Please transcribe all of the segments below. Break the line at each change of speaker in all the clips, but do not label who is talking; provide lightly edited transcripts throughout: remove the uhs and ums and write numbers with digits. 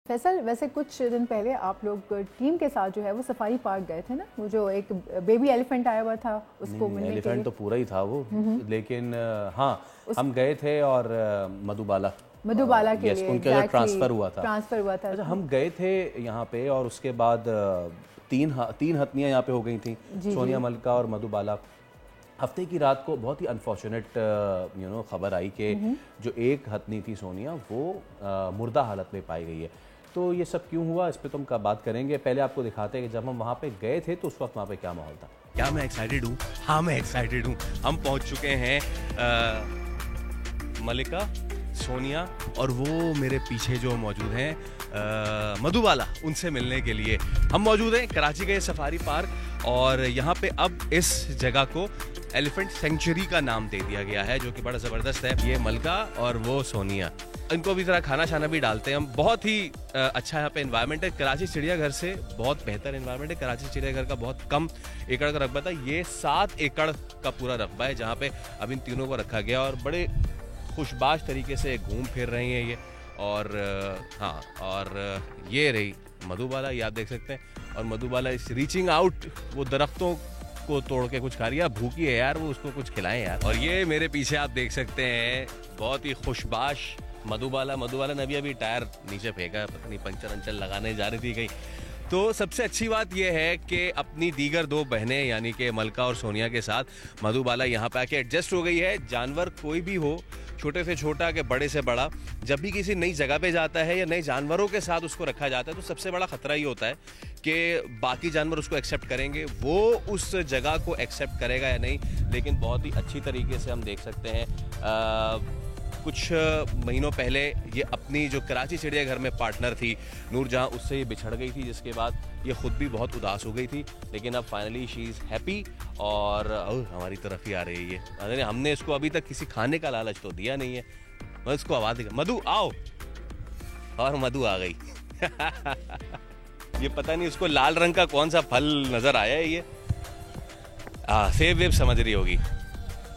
फैसल, वैसे कुछ दिन पहले आप लोग टीम के साथ जो है वो सफारी पार्क गए थे ना, वो जो एक बेबी एलिफेंट आया हुआ था उसको मिलने के लिए।
एलिफेंट तो पूरा ही था वो, लेकिन हाँ हम गए थे और मधुबाला
के लिए
उनका जो ट्रांसफ़र हुआ था।
अच्छा,
हम गए थे यहाँ पे और उसके बाद तीन हथनियाँ यहाँ पे हो गई थी, सोनिया मलिका और मधुबाला। हफ्ते की रात को बहुत ही अनफॉर्चुनेट खबर आई कि जो एक हथनी थी सोनिया वो मुर्दा हालत में पाई गई है। तो ये सब क्यों हुआ इस पर तो हम बात करेंगे। पहले आपको दिखाते हैं कि जब हम वहाँ पे गए थे तो उस वक्त वहाँ पे क्या माहौल था।
क्या मैं एक्साइटेड हूँ? हाँ मैं एक्साइटेड हूँ। हम पहुँच चुके हैं मलिका, सोनिया और वो मेरे पीछे जो मौजूद हैं मधुबाला, उनसे मिलने के लिए हम मौजूद हैं कराची के सफारी पार्क। और यहाँ पे अब इस जगह को एलिफेंट सेंचुरी का नाम दे दिया गया है, जो कि बड़ा ज़बरदस्त है। ये मलिका और वो सोनिया, इनको भी ज़रा खाना शाना भी डालते हैं हम। बहुत ही अच्छा यहाँ पे एनवायरनमेंट है। कराची चिड़ियाघर से बहुत बेहतर एनवायरनमेंट है। कराची चिड़ियाघर का बहुत कम एकड़ का रकबा था, ये 7 एकड़ का पूरा रकबा है जहाँ पे अब इन तीनों को रखा गया और बड़े खुशबाश तरीके से घूम फिर रही हैं ये। और हाँ, और ये रही मधुबाला, ये आप देख सकते हैं। और मधुबाला इस रीचिंग आउट, वो दरख्तों को तोड़ के कुछ खा रही है, भूखी है यार, वो उसको कुछ खिलाएं यार। और ये मेरे पीछे आप देख सकते हैं बहुत ही खुशबाश मधुबाला ने अभी टायर नीचे फेंका, पत्नी पंचर अंचर लगाने जा रही थी कहीं। तो सबसे अच्छी बात यह है कि अपनी दीगर 2 बहनें यानी कि मलिका और सोनिया के साथ मधुबाला यहाँ पे आके एडजस्ट हो गई है। जानवर कोई भी हो, छोटे से छोटा के बड़े से बड़ा, जब भी किसी नई जगह पे जाता है या नए जानवरों के साथ उसको रखा जाता है तो सबसे बड़ा खतरा ये होता है कि बाकी जानवर उसको एक्सेप्ट करेंगे, वो उस जगह को एक्सेप्ट करेगा या नहीं। लेकिन बहुत ही अच्छी तरीके से हम देख सकते हैं कुछ महीनों पहले ये अपनी जो कराची चिड़ियाघर में पार्टनर थी नूरजहां, उससे ये बिछड़ गई थी, जिसके बाद ये खुद भी बहुत उदास हो गई थी। लेकिन अब फाइनली शी इज़ हैप्पी और हमारी तरफ ही आ रही है ये। हमने इसको अभी तक किसी खाने का लालच तो दिया नहीं है। मैं इसको आवाज़ देगा, मधु आओ, और मधु आ गई। ये पता नहीं उसको लाल रंग का कौन सा फल नज़र आया है, ये सेब वेब समझ रही होगी।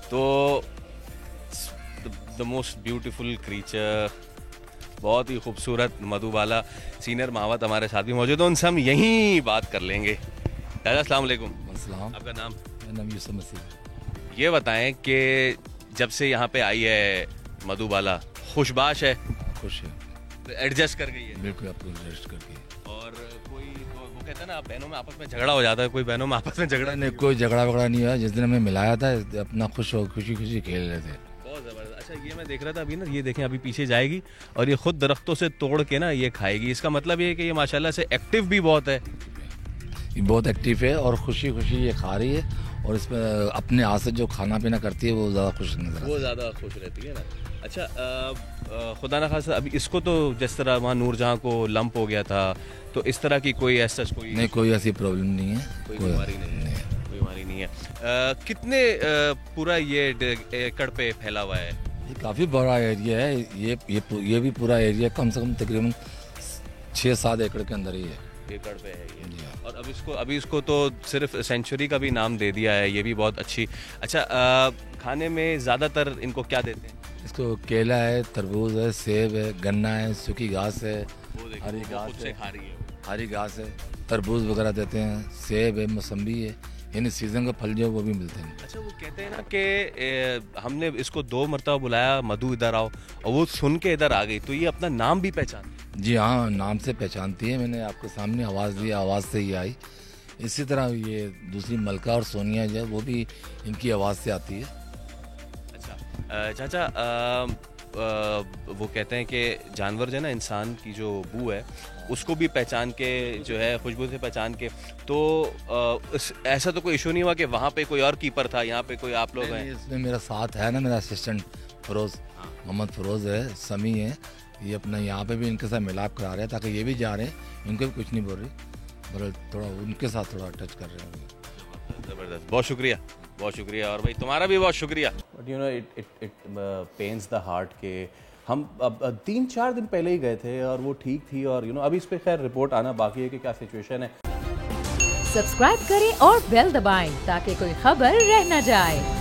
तो द मोस्ट ब्यूटीफुल क्रीचर, बहुत ही खूबसूरत मधुबाला। सीनियर मावत हमारे साथ भी मौजूद है, उनसे हम यहीं बात कर लेंगे। दादा अस्सलाम वालेकुम।
अस्सलाम।
आपका नाम?
मेरा नाम यूसुफ मसीह।
ये बताएं कि जब से यहाँ पे आई है मधुबाला, खुशबाश है?
खुश है,
एडजस्ट कर गई है?
बिल्कुल, आपको एडजस्ट कर गई।
और कोई वो कहते हैं ना बहनों में आपस में झगड़ा हो जाता है, कोई बहनों में आपस में झगड़ा
नहीं, कोई झगड़ा वगड़ा नहीं हुआ। जिस दिन हमें मिलाया था अपना खुशी खुशी खेल रहे थे।
बहुत ज़बरदस्त। अच्छा, ये मैं देख रहा था अभी ना, ये देखें अभी पीछे जाएगी और ये खुद दरख्तों से तोड़ के ना ये खाएगी। इसका मतलब ये है कि ये माशाल्लाह से एक्टिव भी बहुत है।
ये बहुत एक्टिव है और खुशी खुशी ये खा रही है। और इसमें अपने हाथ से जो खाना पीना करती है वो ज़्यादा खुश नजर आती है,
वो ज़्यादा खुश रहती है ना। अच्छा, खुदा ना खासा अभी इसको तो जिस तरह वहाँ नूरजहां को लंप हो गया था, तो इस तरह की कोई ऐसा
नहीं, कोई ऐसी प्रॉब्लम नहीं है,
कोई बीमारी नहीं है, कोई बीमारी नहीं है। कितने पूरा ये एकड़ पे फैला हुआ है?
ये काफ़ी बड़ा एरिया है। ये भी पूरा एरिया कम से कम तकरीबन 6-7 एकड़ के अंदर ही है,
एकड़ पे है ये। और अभी इसको तो सिर्फ सेंचुरी का भी नाम दे दिया है, ये भी बहुत अच्छी। अच्छा, खाने में ज़्यादातर इनको क्या देते हैं?
इसको केला है, तरबूज है, सेब है, गन्ना है, सूखी घास है, हरी घास
से खा रही है,
हरी घास है, तरबूज वगैरह देते हैं, सेब है, मौसम्बी है, यानी सीजन का फल जो वो भी मिलते हैं।
अच्छा, वो कहते हैं ना कि हमने इसको 2 मरतबा बुलाया, मधु इधर आओ, और वो सुन के इधर आ गई, तो ये अपना नाम भी पहचान?
जी हाँ, नाम से पहचानती है। मैंने आपके सामने आवाज़ दी, आवाज़ से ही आई। इसी तरह ये दूसरी मलिका और सोनिया जो है वो भी इनकी आवाज़ से आती है।
अच्छा चाचा, वो कहते हैं कि जानवर जो है ना, इंसान की जो बू है उसको भी पहचान के, जो है खुशबू से पहचान के, तो ऐसा तो कोई इशू नहीं हुआ कि वहाँ पे कोई और कीपर था, यहाँ पे कोई आप लोग हैं?
इसमें मेरा साथ है ना, मेरा असिस्टेंट फरोज़, मोहम्मद फरोज़ है, समी है, ये अपना यहाँ पे भी इनके साथ मिलाप करा रहे हैं ताकि ये भी जा रहे हैं, इनको भी कुछ नहीं बोल रही, बल्कि थोड़ा उनके साथ थोड़ा टच कर रहे हैं।
ज़बरदस्त, बहुत शुक्रिया, बहुत शुक्रिया। और भाई तुम्हारा भी बहुत शुक्रिया।
But you know it pens the heart के हम अब 3-4 दिन पहले ही गए थे और वो ठीक थी, और यू नो अभी इस पर खैर रिपोर्ट आना बाकी है कि क्या सिचुएशन है।
सब्सक्राइब करें और बेल दबाएं ताकि कोई खबर रह न जाए।